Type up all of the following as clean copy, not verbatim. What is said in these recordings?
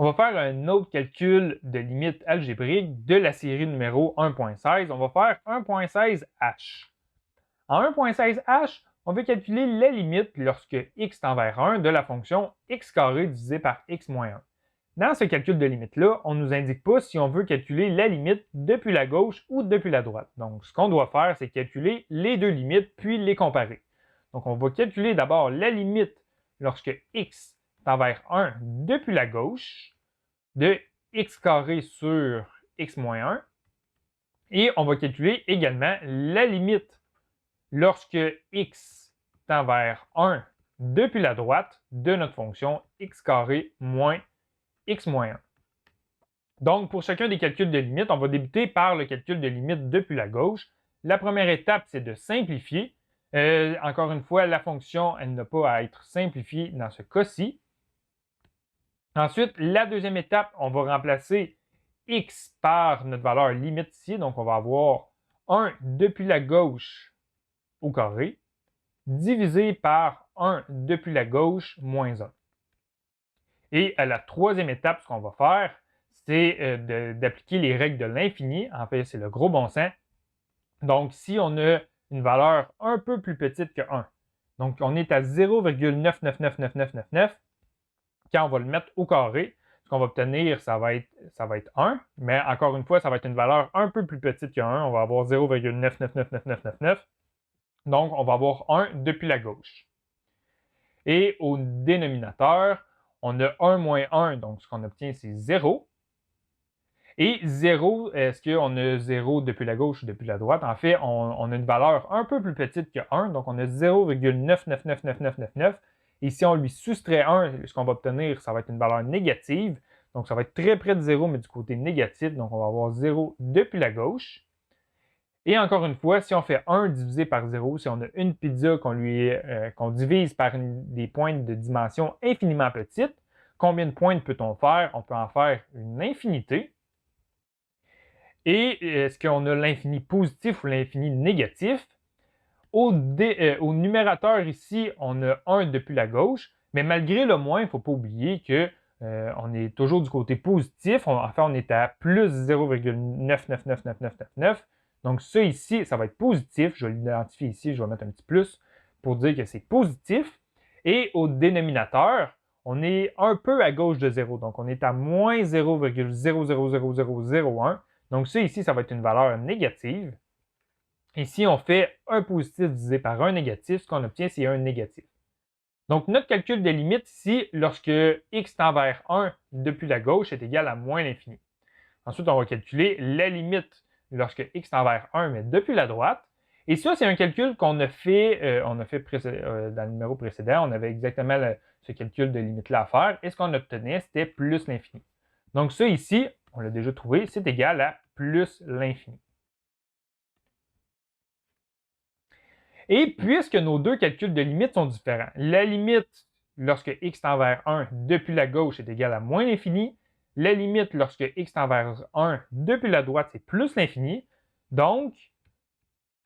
On va faire un autre calcul de limite algébrique de la série numéro 1.16. On va faire 1.16h. En 1.16h, on veut calculer la limite lorsque x tend vers 1 de la fonction x carré divisé par x moins 1. Dans ce calcul de limite-là, on ne nous indique pas si on veut calculer la limite depuis la gauche ou depuis la droite. Donc, ce qu'on doit faire, c'est calculer les deux limites puis les comparer. Donc, on va calculer d'abord la limite lorsque x tend vers 1 depuis la gauche de x carré sur x moins 1. Et on va calculer également la limite lorsque x tend vers 1 depuis la droite de notre fonction x carré moins x moins 1. Donc, pour chacun des calculs de limite, on va débuter par le calcul de limite depuis la gauche. La première étape, c'est de simplifier. Encore une fois, la fonction, elle n'a pas à être simplifiée dans ce cas-ci. Ensuite, la deuxième étape, on va remplacer x par notre valeur limite ici. Donc, on va avoir 1 depuis la gauche au carré, divisé par 1 depuis la gauche moins 1. Et à la troisième étape, ce qu'on va faire, c'est d'appliquer les règles de l'infini. En fait, c'est le gros bon sens. Donc, si on a une valeur un peu plus petite que 1, donc on est à 0,999999, quand on va le mettre au carré, ce qu'on va obtenir, ça va être 1, mais encore une fois, ça va être une valeur un peu plus petite que 1. On va avoir 0,999999. Donc, on va avoir 1 depuis la gauche. Et au dénominateur, on a 1 moins 1, donc ce qu'on obtient, c'est 0. Et 0, est-ce qu'on a 0 depuis la gauche ou depuis la droite? En fait, on a une valeur un peu plus petite que 1, donc on a 0,999999. Et si on lui soustrait 1, ce qu'on va obtenir, ça va être une valeur négative. Donc, ça va être très près de 0, mais du côté négatif. Donc, on va avoir 0 depuis la gauche. Et encore une fois, si on fait 1 divisé par 0, si on a une pizza qu'on divise par des pointes de dimension infiniment petite, combien de pointes peut-on faire? On peut en faire une infinité. Et est-ce qu'on a l'infini positif ou l'infini négatif? Au numérateur ici, on a 1 depuis la gauche, mais malgré le moins, il ne faut pas oublier qu'on est toujours du côté positif. En fait, on est à plus 0,999999. Donc ça ici, ça va être positif. Je vais l'identifier ici, je vais mettre un petit plus pour dire que c'est positif. Et au dénominateur, on est un peu à gauche de 0. Donc on est à moins 0,000001. Donc ça ici, ça va être une valeur négative. Et si on fait un positif divisé par un négatif, ce qu'on obtient, c'est un négatif. Donc, notre calcul des limites ici, lorsque x tend vers 1 depuis la gauche est égal à moins l'infini. Ensuite, on va calculer la limite lorsque x tend vers 1, mais depuis la droite. Et ça, c'est un calcul qu'on a fait, dans le numéro précédent. On avait exactement ce calcul de limite-là à faire. Et ce qu'on obtenait, c'était plus l'infini. Donc, ça ici, on l'a déjà trouvé, c'est égal à plus l'infini. Et puisque nos deux calculs de limite sont différents, la limite lorsque x tend vers 1 depuis la gauche est égale à moins l'infini, la limite lorsque x tend vers 1 depuis la droite, c'est plus l'infini. Donc,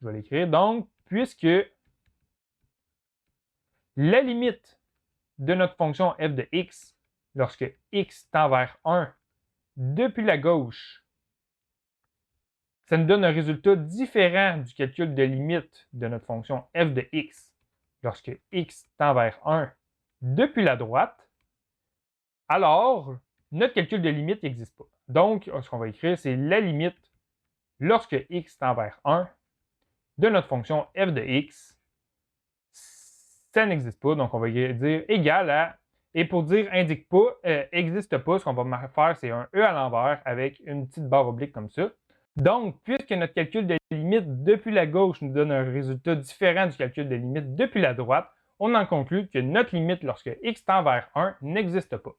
je vais l'écrire, donc, puisque la limite de notre fonction f de x lorsque x tend vers 1 depuis la gauche, ça nous donne un résultat différent du calcul de limite de notre fonction f de x lorsque x tend vers 1 depuis la droite, alors notre calcul de limite n'existe pas. Donc, ce qu'on va écrire, c'est la limite lorsque x tend vers 1 de notre fonction f de x. Ça n'existe pas, donc on va dire égal à, et pour dire indique pas, n'existe pas, ce qu'on va faire, c'est un e à l'envers avec une petite barre oblique comme ça. Donc, puisque notre calcul de limite depuis la gauche nous donne un résultat différent du calcul de limite depuis la droite, on en conclut que notre limite lorsque x tend vers 1 n'existe pas.